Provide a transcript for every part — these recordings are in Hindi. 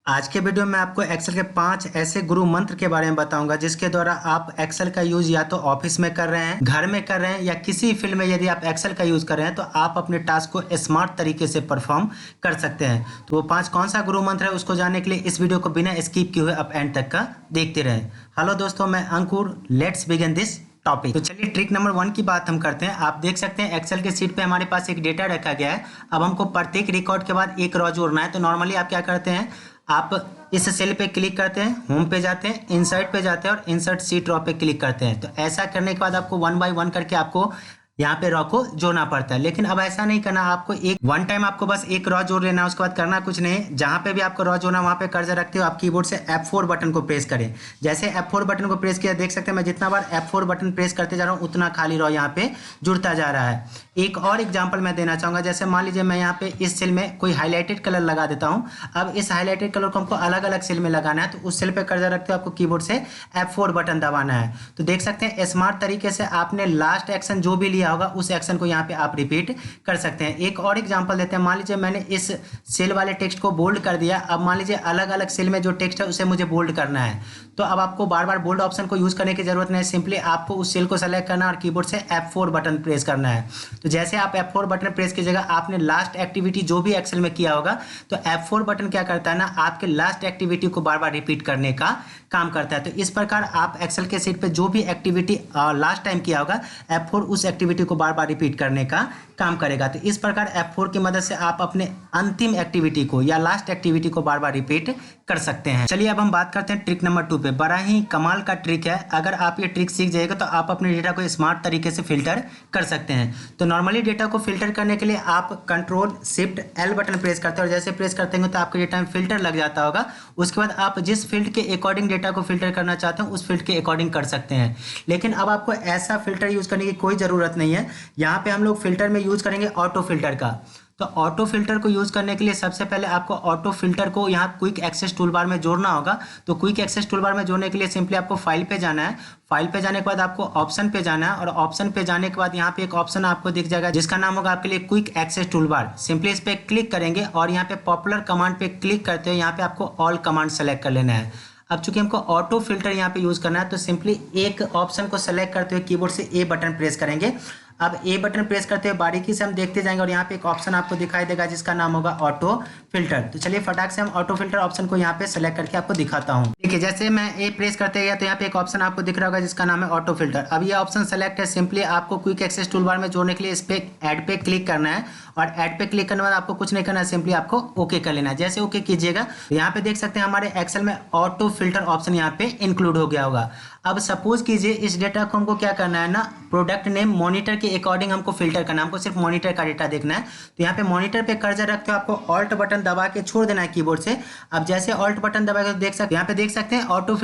आज के वीडियो में आपको एक्सेल के 5 ऐसे गुरु मंत्र के बारे में बताऊंगा जिसके द्वारा आप एक्सेल का यूज या तो ऑफिस में कर रहे हैं, घर में कर रहे हैं या किसी फील्ड में यदि आप एक्सेल का यूज कर रहे हैं तो आप अपने टास्क को स्मार्ट तरीके से परफॉर्म कर सकते हैं। तो वो 5 कौन सा गुरु मंत्र है उसको जानने के लिए इस वीडियो को बिना स्किप किए हुए आप एंड तक का देखते रहें। हेलो दोस्तों, मैं अंकुर, लेट्स बिगिन दिस टॉपिक। तो चलिए ट्रिक नंबर 1 की बात हम करते हैं। आप देख सकते हैं एक्सेल के सीट पे हमारे पास एक डेटा रखा गया है। अब हमको प्रत्येक रिकॉर्ड के बाद एक रो जोड़ना है। तो नॉर्मली आप क्या करते हैं, आप इस सेल पे क्लिक करते हैं, होम पे जाते हैं, इंसर्ट पे जाते हैं और इंसर्ट सीट रो पे क्लिक करते हैं। तो ऐसा करने के बाद आपको 1 बाय 1 करके आपको यहाँ पे रो को जोड़ना पड़ता है। लेकिन अब ऐसा नहीं करना, आपको एक वन टाइम आपको बस एक रो जोड़ लेना है, उसके बाद करना कुछ नहीं। जहाँ पे भी आपको रो जोड़ना वहाँ पे कर्सर रखते हो, आप कीबोर्ड से F4 बटन को प्रेस करें। जैसे F4 बटन को प्रेस किया, देख सकते हैं मैं जितना बार F4 बटन प्रेस करते जा रहा हूँ उतना खाली रो यहाँ पे जुड़ता जा रहा है। एक और एग्जाम्पल मैं देना चाहूँगा। जैसे मान लीजिए मैं यहाँ पे इस सेल में कोई हाईलाइटेड कलर लगा देता हूँ। अब इस हाईलाइटेड कलर को हमको अलग अलग सेल में लगाना है, तो उस सेल पे कर्सर रखते हो, आपको कीबोर्ड से F4 बटन दबाना है। तो देख सकते हैं स्मार्ट तरीके से आपने लास्ट एक्शन जो भी लिया होगा उस एक्शन को यहाँ पे आप रिपीट कर सकते हैं। एक और एग्जांपल देते हैं। मान लीजिए मैंने इस सेल वाले टेक्स्ट को बोल्ड कर दिया। अब मान लीजिए अलग अलग सेल में जो टेक्स्ट है उसे मुझे बोल्ड करना है, तो अब आपको बार बार बोल्ड ऑप्शन को यूज करने की जरूरत नहीं। सिंपली आपको उस सेल को सेलेक्ट करना और कीबोर्ड से F4 बटन प्रेस करना है। तो जैसे आप F4 बटन प्रेस कीजिएगा, आपने लास्ट एक्टिविटी जो भी एक्सेल में किया होगा, तो F4 बटन क्या करता है ना, आपके लास्ट एक्टिविटी को बार बार रिपीट करने का काम करता है। तो इस प्रकार आप एक्सेल के सीट पे जो भी एक्टिविटी लास्ट टाइम किया होगा, F4 उस एक्टिविटी को बार बार रिपीट करने का काम करेगा। तो इस प्रकार F4 की मदद से आप अपने अंतिम एक्टिविटी को या लास्ट एक्टिविटी को बार बार रिपीट कर सकते हैं। चलिए अब हम बात करते हैं ट्रिक नंबर 2 पे। बड़ा ही कमाल का ट्रिक है। अगर आप ये ट्रिक सीख जाएगा तो आप अपने डेटा को स्मार्ट तरीके से फिल्टर कर सकते हैं। तो नॉर्मली डेटा को फिल्टर करने के लिए आप control shift L button press करते हैं और जैसे प्रेस करते हैं तो आपके डेटा में फिल्टर लग जाता होगा। उसके बाद आप जिस फील्ड के अकॉर्डिंग डेटा को फिल्टर करना चाहते हैं उस फील्ड के अकॉर्डिंग कर सकते हैं। लेकिन अब आपको ऐसा फिल्टर यूज करने की कोई ज़रूरत नहीं है। यहाँ पे हम लोग फिल्टर में यूज करेंगे ऑटो फिल्टर का। तो ऑटो फिल्टर को यूज करने के लिए सबसे पहले आपको ऑटो फिल्टर को यहाँ क्विक एक्सेस टूलबार में जोड़ना होगा। तो क्विक एक्सेस टूलबार में जोड़ने के लिए सिंपली आपको फाइल पे जाना है। फाइल पे जाने के बाद आपको ऑप्शन पे जाना है और ऑप्शन पे जाने के बाद यहाँ पे एक ऑप्शन आपको दिख जाएगा जिसका नाम होगा आपके लिए क्विक एक्सेस टूलबार। सिंपली इस पे क्लिक करेंगे और यहाँ पे पॉपुलर कमांड पे क्लिक करते हुए यहाँ पे आपको ऑल कमांड सेलेक्ट कर लेना है। अब चूंकि हमको ऑटो फिल्टर यहाँ पे यूज करना है तो सिंपली एक ऑप्शन को सेलेक्ट करते हुए कीबोर्ड से ए बटन प्रेस करेंगे। अब ए बटन प्रेस करते हुए बारीकी से हम देखते जाएंगे और यहाँ पे एक ऑप्शन आपको दिखाई देगा जिसका नाम होगा ऑटो फिल्टर। तो चलिए फटाक से हम ऑटो फिल्टर ऑप्शन को यहाँ पे सेलेक्ट करके आपको दिखाता हूँ। देखिए जैसे मैं ए प्रेस करते गया तो यहाँ पे एक ऑप्शन आपको दिख रहा होगा जिसका नाम है ऑटो फिल्टर। अब ये ऑप्शन सेलेक्ट है। सिंपली आपको क्विक एक्सेस टूलबार में जोड़ने के लिए इस पे ऐड पे क्लिक करना है और ऐड पे क्लिक करने के बाद आपको कुछ नहीं करना है, सिंपली आपको ओके कर लेना है। जैसे ओके कीजिएगा तो यहाँ पे देख सकते हैं हमारे एक्सेल में ऑटो फिल्टर ऑप्शन यहाँ पे इंक्लूड हो गया होगा। अब सपोज कीजिए इस डेटा को हमको क्या करना है ना, प्रोडक्ट नेम मॉनिटर के अकॉर्डिंग हमको फिल्टर करना है। हमको सिर्फ मॉनिटर का डेटा देखना है। तो यहाँ पे मॉनिटर पे कर्सर रखते हो, आपको ऑल्ट बटन दबा के छोड़ देना है कीबोर्ड से। अब जैसे ऑल्ट बटन दबाएगा तो देख सकते हैं यहाँ पे देख सकते हैं ऑटो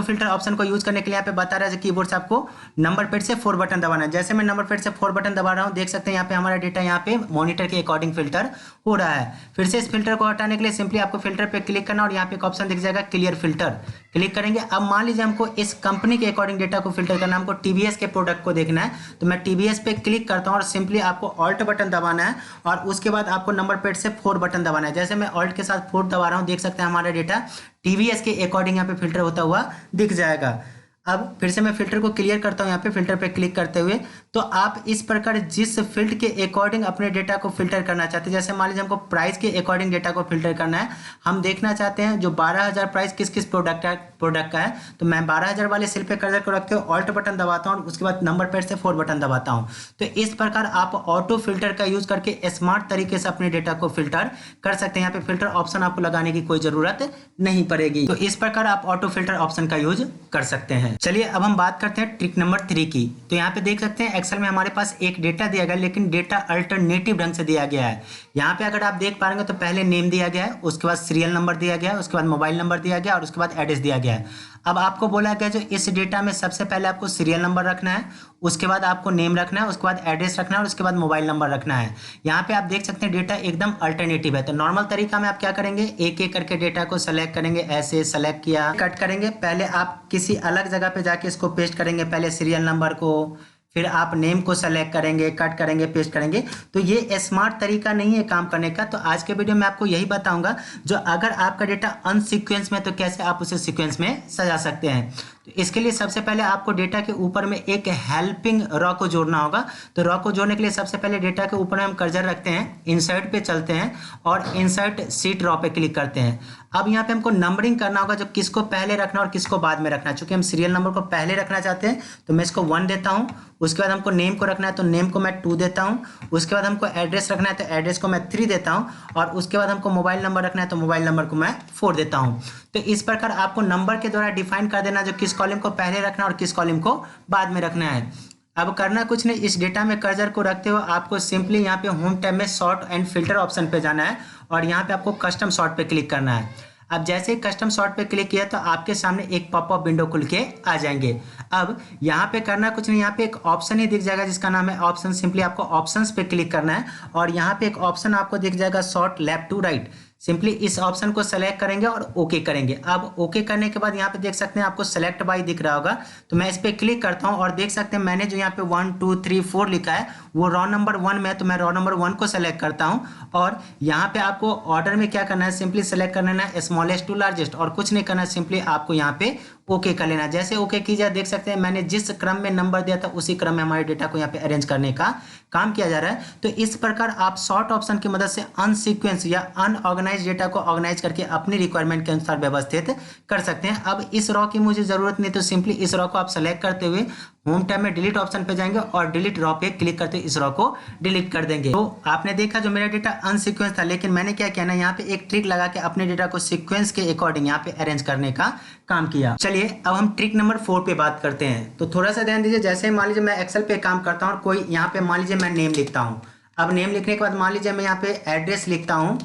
फिल्टर ऑप्शन को यूज करने के लिए यहाँ पे बता रहा है कीबोर्ड से आपको नंबर पैड से 4 बटन दबाना है। जैसे मैं नंबर पैड से 4 बटन दबा रहा हूँ, देख सकते हैं यहाँ पे हमारा डेटा यहाँ पे मॉनिटर के अकॉर्डिंग फिल्टर हो रहा है। फिर से इस फिल्टर को हटाने के लिए सिंपली आपको फिल्टर पे क्लिक करना और यहाँ पे एक ऑप्शन दिख जाएगा क्लियर फिल्टर, क्लिक करेंगे। अब मान लीजिए हमको इस कंपनी के अकॉर्डिंग डेटा को फिल्टर करना है, हमको टीवीएस के प्रोडक्ट को देखना है। तो मैं टीवीएस पे क्लिक करता हूँ और सिंपली आपको ऑल्ट बटन दबाना है और उसके बाद आपको नंबर पैड से 4 बटन दबाना है। जैसे मैं ऑल्ट के साथ 4 दबा रहा हूँ, देख सकते हैं हमारा डेटा टीवीएस के अकॉर्डिंग यहाँ पे फिल्टर होता हुआ दिख जाएगा। अब फिर से मैं फिल्टर को क्लियर करता हूँ यहाँ पे फिल्टर पे क्लिक करते हुए। तो आप इस प्रकार जिस फील्ड के अकॉर्डिंग अपने डेटा को फिल्टर करना चाहते हैं, जैसे मान लीजिए हमको प्राइस के अकॉर्डिंग डेटा को फिल्टर करना है। हम देखना चाहते हैं जो 12,000 प्राइस किस किस प्रोडक्ट का है। तो मैं 12,000 वाले सेल पे कर्सर को रखते हुए ऑल्ट बटन दबाता हूँ और उसके बाद नंबर पैड से 4 बटन दबाता हूँ। तो इस प्रकार आप ऑटो फिल्टर का यूज करके स्मार्ट तरीके से अपने डेटा को फिल्टर कर सकते हैं। यहाँ पे फिल्टर ऑप्शन आपको लगाने की कोई जरूरत नहीं पड़ेगी। तो इस प्रकार आप ऑटो फिल्टर ऑप्शन का यूज कर सकते हैं। चलिए अब हम बात करते हैं ट्रिक नंबर 3 की। तो यहाँ पे देख सकते हैं एक्सेल में हमारे पास एक डेटा दिया गया है, लेकिन डेटा अल्टरनेटिव ढंग से दिया गया है। यहाँ पे अगर आप देख पाएंगे तो पहले नेम दिया गया है, उसके बाद सीरियल नंबर दिया गया है, उसके बाद मोबाइल नंबर दिया गया और उसके बाद एड्रेस दिया गया है। अब आपको बोला गया जो इस डेटा में सबसे पहले आपको सीरियल नंबर रखना है, उसके बाद आपको नेम रखना है, उसके बाद एड्रेस रखना है और उसके बाद मोबाइल नंबर रखना है। यहाँ पे आप देख सकते हैं डेटा एकदम अल्टरनेटिव है। तो नॉर्मल तरीका में आप क्या करेंगे, एक एक करके डेटा को सेलेक्ट करेंगे। ऐसे सेलेक्ट किया, कट करेंगे। पहले आप किसी अलग जगह पे जाके इसको पेस्ट करेंगे, पहले सीरियल नंबर को, फिर आप नेम को सेलेक्ट करेंगे, कट करेंगे, पेस्ट करेंगे। तो ये स्मार्ट तरीका नहीं है काम करने का। तो आज के वीडियो में आपको यही बताऊंगा, जो अगर आपका डेटा अनसीक्वेंस में तो कैसे आप उसे सीक्वेंस में सजा सकते हैं। तो इसके लिए सबसे पहले आपको डेटा के ऊपर में एक हेल्पिंग रॉ को जोड़ना होगा। तो रॉ को जोड़ने के लिए सबसे पहले डेटा के ऊपर में हम कर्सर रखते हैं, इंसर्ट पे चलते हैं और इंसर्ट शीट रॉ पे क्लिक करते हैं। अब यहाँ पे हमको नंबरिंग करना होगा, जो किसको पहले रखना और किसको बाद में रखना है। चूंकि हम सीरियल नंबर को पहले रखना चाहते हैं तो मैं इसको 1 देता हूँ। उसके बाद हमको नेम को रखना है तो नेम को मैं 2 देता हूँ। उसके बाद हमको एड्रेस रखना है तो एड्रेस को मैं 3 देता हूँ। और उसके बाद हमको मोबाइल नंबर रखना है तो मोबाइल नंबर को मैं 4 देता हूँ। तो इस प्रकार आपको नंबर के द्वारा डिफाइन कर देना जो किस कॉलम को पहले रखना और किस कॉलम को बाद में रखना है। अब करना कुछ नहीं, इस डेटा में कर्सर को रखते हुए आपको सिंपली यहाँ पे होम टैब में सॉर्ट एंड फिल्टर ऑप्शन पे जाना है और यहाँ पे आपको कस्टम सॉर्ट पे क्लिक करना है। अब जैसे ही कस्टम सॉर्ट पे क्लिक किया तो आपके सामने एक पॉपअप विंडो खुल के आ जाएंगे। अब यहाँ पे करना कुछ नहीं, यहाँ पे एक ऑप्शन ही दिख जाएगा जिसका नाम है ऑप्शन। सिंपली आपको ऑप्शंस पे क्लिक करना है और यहाँ पे एक ऑप्शन आपको दिख जाएगा sort left to right. Simply इस ऑप्शन को सेलेक्ट करेंगे और ओके करेंगे। अब ओके करने के बाद यहाँ पे देख सकते हैं आपको सेलेक्ट बाय दिख रहा होगा। तो मैं इस पर क्लिक करता हूँ और देख सकते हैं मैंने जो यहाँ पे 1 2 3 4 लिखा है वो रॉ नंबर 1 में है। तो मैं रॉ नंबर 1 को सेलेक्ट करता हूँ और यहाँ पे आपको ऑर्डर में क्या करना है, सिंपली सेलेक्ट करना है स्मॉलेस्ट टू लार्जेस्ट और कुछ नहीं करना है। सिंपली आपको यहाँ पे ओके कर लेना। जैसे ओके कीजिए देख सकते हैं मैंने जिस क्रम में नंबर दिया था उसी क्रम में हमारे डेटा को यहाँ पे अरेंज करने का काम किया जा रहा है। तो इस प्रकार आप शॉर्ट ऑप्शन की मदद से अनसीक्वेंस या अनऑर्गेनाइज डेटा को ऑर्गेनाइज करके अपनी रिक्वायरमेंट के अनुसार व्यवस्थित कर सकते हैं। अब इस रॉ की मुझे जरूरत नहीं, तो सिंपली इस रॉ को आप सेलेक्ट करते हुए होम टैब में डिलीट ऑप्शन पे जाएंगे और डिलीट रॉ पे क्लिक करते इस रॉ को डिलीट कर देंगे। तो आपने देखा जो मेरा डेटा अनसीक्वेंस था, लेकिन मैंने क्या किया ना, यहाँ पे एक ट्रिक लगा के अपने डेटा को सीक्वेंस के अकॉर्डिंग यहाँ पे अरेंज करने का काम किया। चलिए अब हम ट्रिक नंबर 4 पे बात करते हैं। तो थोड़ा सा ध्यान दीजिए, जैसे मान लीजिए मैं एक्सेल पे काम करता हूँ और कोई यहाँ पे मान लीजिए मैं नेम लिखता हूँ। अब नेम लिखने के बाद मान लीजिए मैं यहाँ पे एड्रेस लिखता हूँ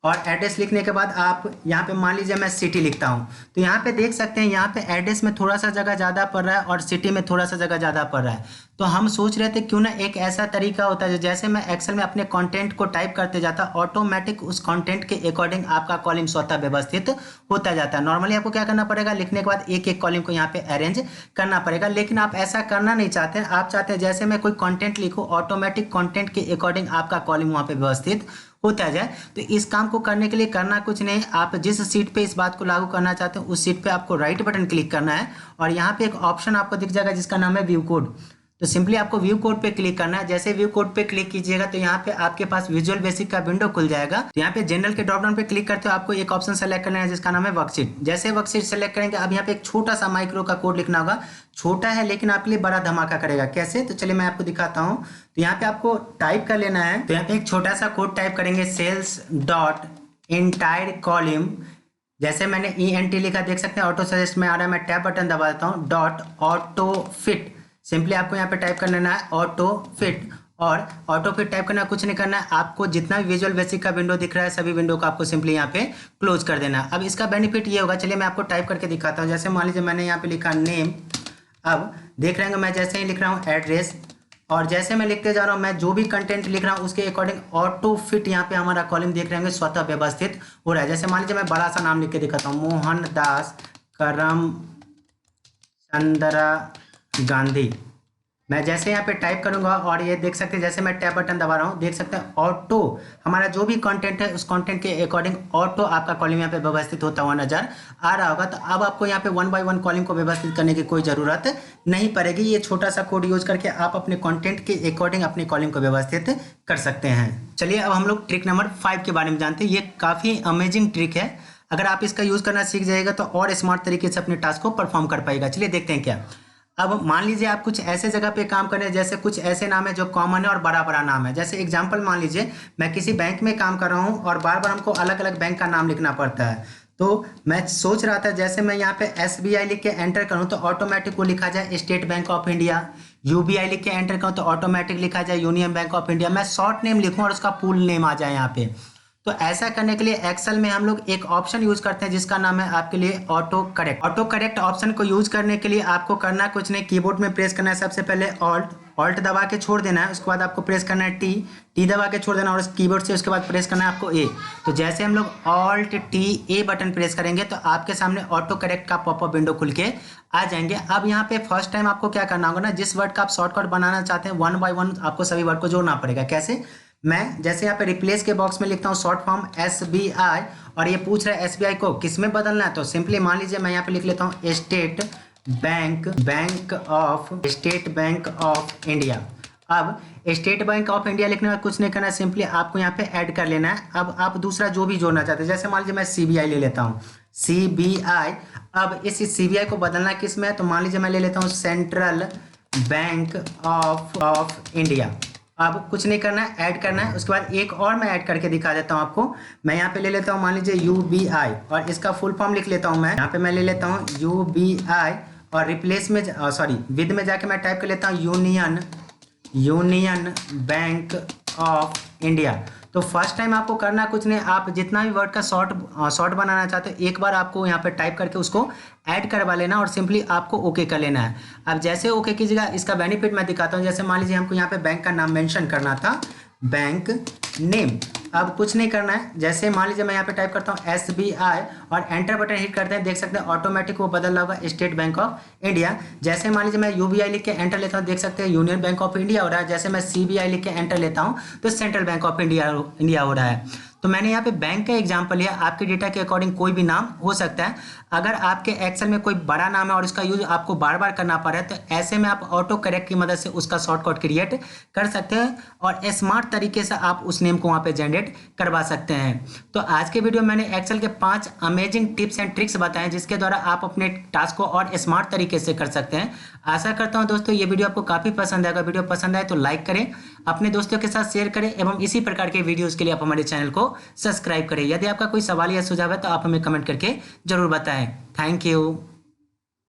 और एड्रेस लिखने के बाद आप यहाँ पे मान लीजिए मैं सिटी लिखता हूँ। तो यहाँ पे देख सकते हैं यहाँ पे एड्रेस में थोड़ा सा जगह ज़्यादा पड़ रहा है और सिटी में थोड़ा सा जगह ज़्यादा पड़ रहा है। तो हम सोच रहे थे क्यों ना एक ऐसा तरीका होता है जो जैसे मैं एक्सेल में अपने कंटेंट को टाइप करते जाता ऑटोमेटिक उस कंटेंट के अकॉर्डिंग आपका कॉलम स्वतः व्यवस्थित होता जाता है। नॉर्मली आपको क्या करना पड़ेगा, लिखने के बाद एक एक कॉलम को यहाँ पे अरेंज करना पड़ेगा, लेकिन आप ऐसा करना नहीं चाहते। आप चाहते हैं जैसे मैं कोई कंटेंट लिखूँ ऑटोमेटिक कंटेंट के अकॉर्डिंग आपका कॉलम वहाँ पे व्यवस्थित होता जाए। तो इस काम को करने के लिए करना कुछ नहीं, आप जिस सीट पे इस बात को लागू करना चाहते हैं उस सीट पे आपको राइट बटन क्लिक करना है और यहाँ पे एक ऑप्शन आपको दिख जाएगा जिसका नाम है व्यू कोड। तो सिंपली आपको व्यू कोड पे क्लिक करना है। जैसे व्यू कोड पे क्लिक कीजिएगा तो यहाँ पे आपके पास विजुअल बेसिक का विंडो खुल जाएगा। तो यहाँ पे जनरल के ड्रॉप डाउन पे क्लिक करते हो आपको एक ऑप्शन सेलेक्ट करना है जिसका नाम है वर्कशीट। जैसे वर्कशीट सेलेक्ट करेंगे अब यहाँ पे एक छोटा सा माइक्रो का कोड लिखना होगा। छोटा है लेकिन आपके लिए बड़ा धमाका करेगा। कैसे, तो चलिए मैं आपको दिखाता हूँ। तो यहाँ पे आपको टाइप कर लेना है। तो यहाँ पे एक छोटा सा कोड टाइप करेंगे, सेल्स डॉट इंटायर कॉलम। जैसे मैंने ENT लिखा देख सकते हैं ऑटो सजेस्ट में आ रहा है, मैं टैब बटन दबा देता हूँ। डॉट ऑटो फिट, सिंपली आपको यहाँ पे टाइप कर लेना है ऑटो फिट। और ऑटो फिट टाइप करना कुछ नहीं करना है, आपको जितना भी विजुअल बेसिक का विंडो दिख रहा है सभी विंडो को आपको सिंपली यहाँ पे क्लोज कर देना। अब इसका बेनिफिट ये होगा, चलिए मैं आपको टाइप करके दिखाता हूँ। जैसे मान लीजिए मैंने यहाँ पे लिखा नेम, अब देख रहे हैं मैं जैसे ही लिख रहा हूँ एड्रेस और जैसे मैं लिखते जा रहा हूँ मैं जो भी कंटेंट लिख रहा हूँ उसके अकॉर्डिंग ऑटो फिट यहाँ पे हमारा कॉलम देख रहे होंगे स्वतः व्यवस्थित हो रहा है। जैसे मान लीजिए मैं बड़ा सा नाम लिख के दिखाता हूँ, मोहन दास करमचंद्र गांधी। मैं जैसे यहाँ पे टाइप करूंगा और ये देख सकते हैं जैसे मैं टैब बटन दबा रहा हूँ देख सकते हैं ऑटो हमारा जो भी कंटेंट है उस कंटेंट के अकॉर्डिंग ऑटो आपका कॉलम यहाँ पे व्यवस्थित होता हुआ नजर आ रहा होगा। तो अब आपको यहाँ पे 1 बाय 1 कॉलम को व्यवस्थित करने की कोई जरूरत नहीं पड़ेगी। ये छोटा सा कोड यूज करके आप अपने कंटेंट के अकॉर्डिंग अपने कॉलम को व्यवस्थित कर सकते हैं। चलिए अब हम लोग ट्रिक नंबर 5 के बारे में जानते हैं। ये काफी अमेजिंग ट्रिक है, अगर आप इसका यूज करना सीख जाएगा तो और स्मार्ट तरीके से अपने टास्क को परफॉर्म कर पाएगा। चलिए देखते हैं क्या। अब मान लीजिए आप कुछ ऐसे जगह पे काम कर रहे हैं जैसे कुछ ऐसे नाम है जो कॉमन है और बड़ा बड़ा नाम है। जैसे एग्जांपल मान लीजिए मैं किसी बैंक में काम कर रहा हूं और बार बार हमको अलग अलग बैंक का नाम लिखना पड़ता है। तो मैं सोच रहा था जैसे मैं यहाँ पे SBI लिख के एंटर करूँ तो ऑटोमेटिक वो लिखा जाए state bank of India. UBI लिख के एंटर करूँ तो ऑटोमेटिक लिखा जाए यूनियन बैंक ऑफ इंडिया। मैं शॉर्ट नेम लिखूँ और उसका फुल नेम आ जाए यहाँ पे। तो ऐसा करने के लिए एक्सेल में हम लोग एक ऑप्शन यूज करते हैं जिसका नाम है आपके लिए auto correct. Auto correct option को यूज करने के लिए आपको करना कुछ नहीं, कीबोर्ड में प्रेस करना है सबसे पहले ऑल्ट ऑल्ट दबा के छोड़ देना है, उसके बाद आपको प्रेस करना है टी दबा के छोड़ देना और कीबोर्ड से उसके बाद प्रेस करना है आपको ए। तो जैसे हम लोग alt T A button press करेंगे तो आपके सामने ऑटो करेक्ट का पॉपअप विंडो खुल के आ जाएंगे। अब यहाँ पे फर्स्ट टाइम आपको क्या करना होगा ना, जिस वर्ड का आप शॉर्टकट बनाना चाहते हैं 1 बाय 1 आपको सभी वर्ड को जोड़ना पड़ेगा। कैसे, मैं जैसे यहाँ पे रिप्लेस के बॉक्स में लिखता हूँ शॉर्ट फॉर्म SBI और ये पूछ रहा है SBI को किस में बदलना है, तो सिंपली मान लीजिए मैं यहाँ पे लिख लेता हूँ स्टेट बैंक ऑफ इंडिया। अब स्टेट बैंक ऑफ इंडिया लिखने में कुछ नहीं करना है, सिंपली आपको यहाँ पे ऐड कर लेना है। अब आप दूसरा जो भी जोड़ना चाहते हैं, जैसे मान लीजिए मैं CBI ले लेता हूँ, CBI। अब इस CBI को बदलना किस में है, तो मान लीजिए मैं ले लेता हूँ सेंट्रल बैंक ऑफ इंडिया। अब कुछ नहीं करना है, ऐड करना है। उसके बाद एक और मैं ऐड करके दिखा देता हूँ आपको। मैं यहाँ पे ले लेता हूँ मान लीजिए UBI और इसका फुल फॉर्म लिख लेता हूँ मैं। यहाँ पे मैं ले लेता हूँ UBI और रिप्लेस में विद में जाके मैं टाइप कर लेता हूँ यूनियन बैंक ऑफ इंडिया। तो फर्स्ट टाइम आपको करना कुछ नहीं, आप जितना भी वर्ड का शॉर्ट बनाना चाहते हो एक बार आपको यहाँ पे टाइप करके उसको ऐड करवा लेना और सिंपली आपको ओके कर लेना है। अब जैसे ओके कीजिएगा, इसका बेनिफिट मैं दिखाता हूँ। जैसे मान लीजिए हमको यहाँ पे बैंक का नाम मेंशन करना था, बैंक नेम। अब कुछ नहीं करना है, जैसे मान लीजिए मैं यहाँ पे टाइप करता हूँ SBI और एंटर बटन हिट करते हैं, देख सकते हैं ऑटोमेटिक वो बदल रहा होगा स्टेट बैंक ऑफ इंडिया। जैसे मान लीजिए मैं UBI लिख के एंटर लेता हूँ, देख सकते हैं यूनियन बैंक ऑफ इंडिया हो रहा है। जैसे मैं CBI लिख के एंटर लेता हूँ तो सेंट्रल बैंक ऑफ इंडिया हो रहा है। तो मैंने यहाँ पे बैंक का एग्जांपल लिया, आपके डेटा के अकॉर्डिंग कोई भी नाम हो सकता है। अगर आपके एक्सेल में कोई बड़ा नाम है और उसका यूज आपको बार बार करना पड़ रहा है तो ऐसे में आप ऑटो करेक्ट की मदद से उसका शॉर्टकट क्रिएट कर सकते हैं और स्मार्ट तरीके से आप उस नेम को वहाँ पे जनरेट करवा सकते हैं। तो आज के वीडियो में मैंने एक्सेल के 5 अमेजिंग टिप्स एंड ट्रिक्स बताए जिसके द्वारा आप अपने टास्क को और स्मार्ट तरीके से कर सकते हैं। आशा करता हूँ दोस्तों ये वीडियो आपको काफ़ी पसंद आएगा। वीडियो पसंद आए तो लाइक करें, अपने दोस्तों के साथ शेयर करें एवं इसी प्रकार के वीडियोज़ के लिए आप हमारे चैनल को सब्सक्राइब करें। यदि आपका कोई सवाल या सुझाव है तो आप हमें कमेंट करके जरूर बताएं। Thank you.